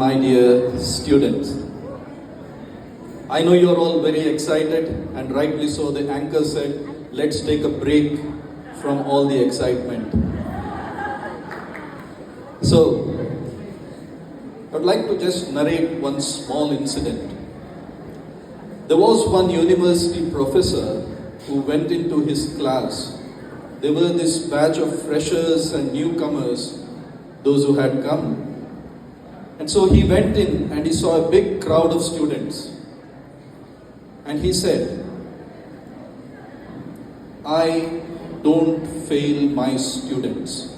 My dear students, I know you're all very excited, and rightly so. The anchor said, let's take a break from all the excitement. So, I'd like to just narrate one small incident. There was one university professor who went into his class. There were this batch of freshers and newcomers, those who had come. And so he went in and he saw a big crowd of students. And he said, I don't fail my students.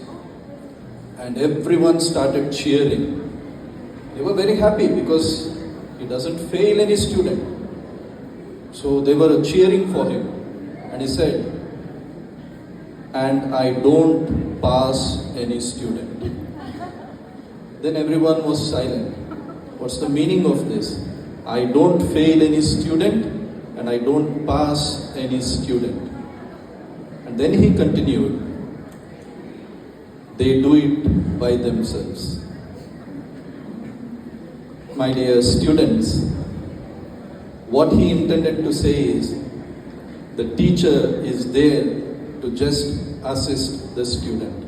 And everyone started cheering. They were very happy because he doesn't fail any student. So they were cheering for him. And he said, and I don't pass any student. Then everyone was silent. What's the meaning of this? I don't fail any student and I don't pass any student. And then he continued, they do it by themselves. My dear students, what he intended to say is, the teacher is there to just assist the student.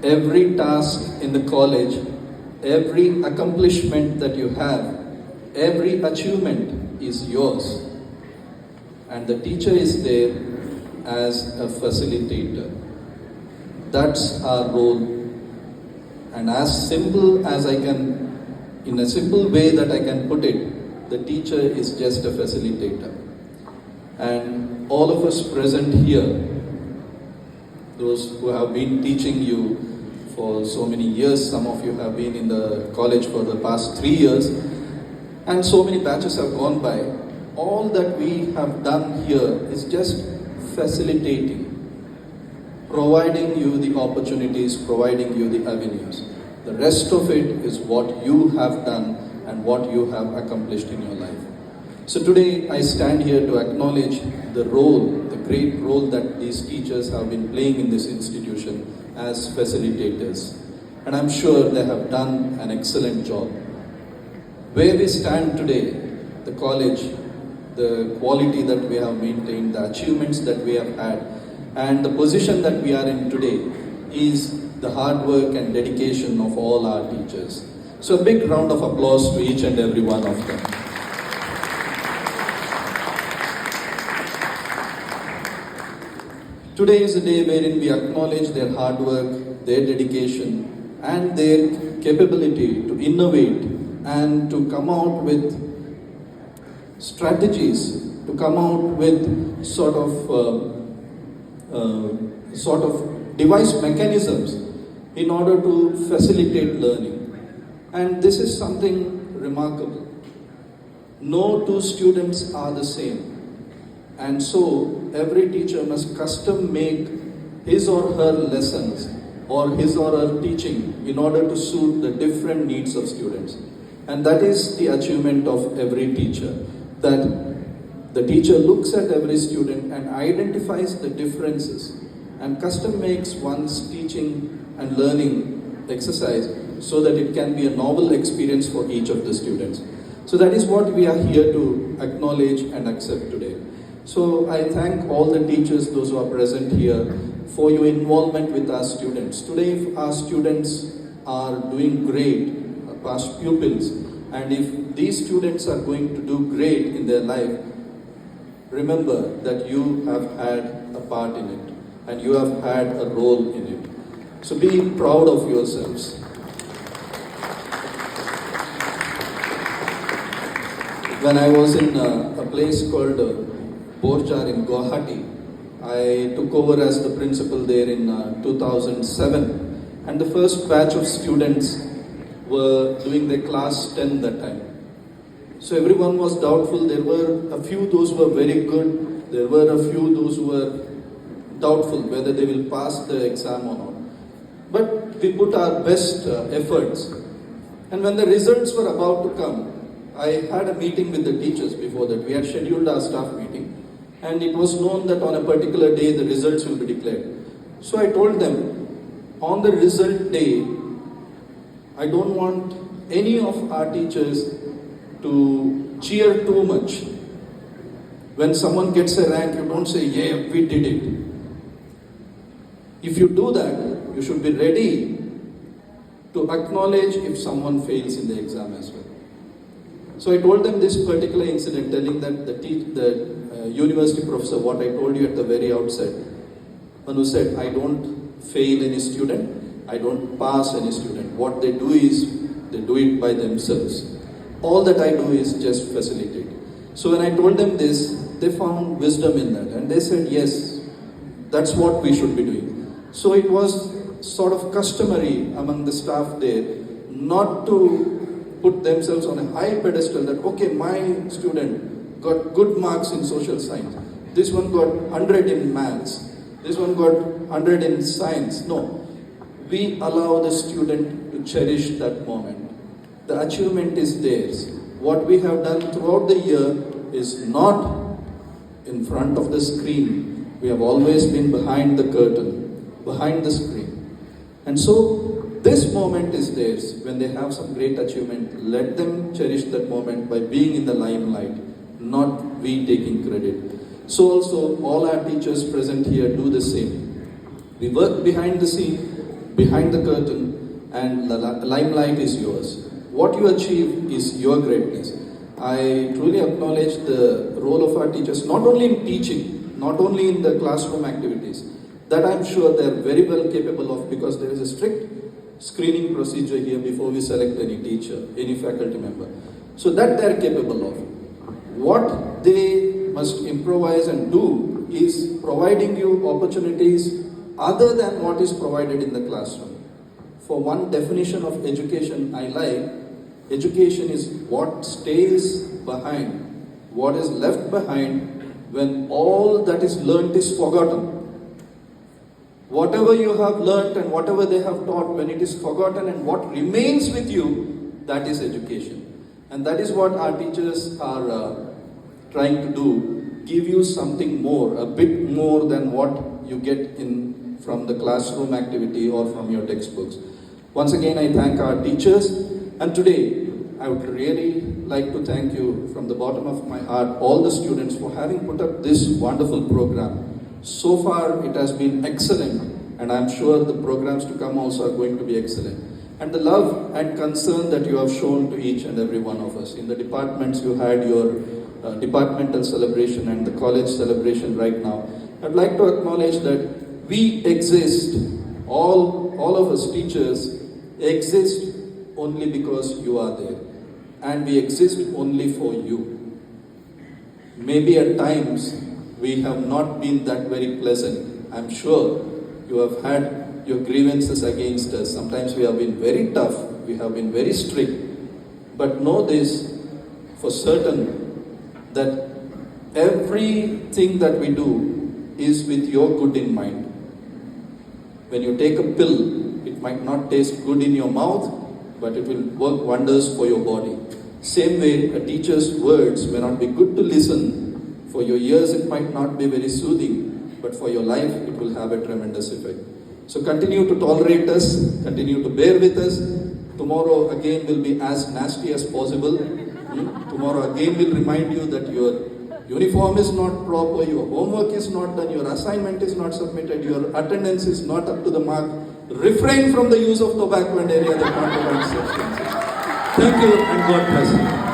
Every task in the college, every accomplishment that you have, every achievement is yours. And the teacher is there as a facilitator. That's our role. And as simple as I can, in a simple way that I can put it, the teacher is just a facilitator. And all of us present here, those who have been teaching you for so many years, some of you have been in the college for the past 3 years, and so many batches have gone by. All that we have done here is just facilitating, providing you the opportunities, providing you the avenues. The rest of it is what you have done and what you have accomplished in your life. So today I stand here to acknowledge the role, the great role that these teachers have been playing in this institution as facilitators. And I'm sure they have done an excellent job. Where we stand today, the college, the quality that we have maintained, the achievements that we have had, and the position that we are in today is the hard work and dedication of all our teachers. So a big round of applause to each and every one of them. Today is a day wherein we acknowledge their hard work, their dedication, and their capability to innovate and to come out with strategies, to come out with sort of device mechanisms in order to facilitate learning. And this is something remarkable. No two students are the same. And so every teacher must custom make his or her lessons or his or her teaching in order to suit the different needs of students. And that is the achievement of every teacher, that the teacher looks at every student and identifies the differences and custom makes one's teaching and learning exercise so that it can be a novel experience for each of the students. So that is what we are here to acknowledge and accept today. So I thank all the teachers, those who are present here, for your involvement with our students. Today, if our students are doing great, past pupils, and if these students are going to do great in their life, remember that you have had a part in it, and you have had a role in it. So be proud of yourselves. When I was in a place called Borjar in Guwahati, I took over as the principal there in 2007, and the first batch of students were doing their class 10 that time. So everyone was doubtful. There were a few those who were very good, there were a few those who were doubtful whether they will pass the exam or not. But we put our best efforts, and when the results were about to come, I had a meeting with the teachers before that. We had scheduled our staff meeting, and it was known that on a particular day the results will be declared. So I told them, on the result day, I don't want any of our teachers to cheer too much. When someone gets a rank, you don't say, yeah, we did it. If you do that, you should be ready to acknowledge if someone fails in the exam as well. So I told them this particular incident, telling that the university professor, what I told you at the very outset, who said, I don't fail any student, I don't pass any student. What they do is, they do it by themselves. All that I do is just facilitate. So when I told them this, they found wisdom in that. And they said, yes, that's what we should be doing. So it was sort of customary among the staff there not to put themselves on a high pedestal that, okay, my student got good marks in social science. This one got 100 in maths. This one got 100 in science. No. We allow the student to cherish that moment. The achievement is theirs. What we have done throughout the year is not in front of the screen. We have always been behind the curtain, behind the screen. And so this moment is theirs. When they have some great achievement, let them cherish that moment by being in the limelight, not we taking credit. So also all our teachers present here do the same. We work behind the scene, behind the curtain, and the limelight is yours. What you achieve is your greatness. I truly acknowledge the role of our teachers, not only in teaching, not only in the classroom activities, that I'm sure they're very well capable of, because there is a strict screening procedure here before we select any teacher, any faculty member. So that they're capable of. What they must improvise and do is providing you opportunities other than what is provided in the classroom. For one definition of education I like, education is what stays behind, what is left behind when all that is learnt is forgotten. Whatever you have learnt and whatever they have taught, when it is forgotten and what remains with you, that is education. And that is what our teachers are trying to do, give you something more, a bit more than what you get in from the classroom activity or from your textbooks. Once again, I thank our teachers, and today I would really like to thank you from the bottom of my heart, all the students, for having put up this wonderful program. So far it has been excellent, and I'm sure the programs to come also are going to be excellent. And the love and concern that you have shown to each and every one of us. In the departments you had your departmental celebration and the college celebration right now. I'd like to acknowledge that we exist, all of us teachers exist only because you are there. And we exist only for you. Maybe at times we have not been that very pleasant. I'm sure you have had your grievances against us. Sometimes we have been very tough, we have been very strict. But know this for certain, that everything that we do is with your good in mind. When you take a pill, it might not taste good in your mouth, but it will work wonders for your body. Same way, a teacher's words may not be good to listen. For your ears, it might not be very soothing, but for your life, it will have a tremendous effect. So continue to tolerate us, continue to bear with us. Tomorrow again will be as nasty as possible. Tomorrow again will remind you that your uniform is not proper, your homework is not done, your assignment is not submitted, your attendance is not up to the mark. Refrain from the use of tobacco and any other contraband substances. Thank you and God bless you.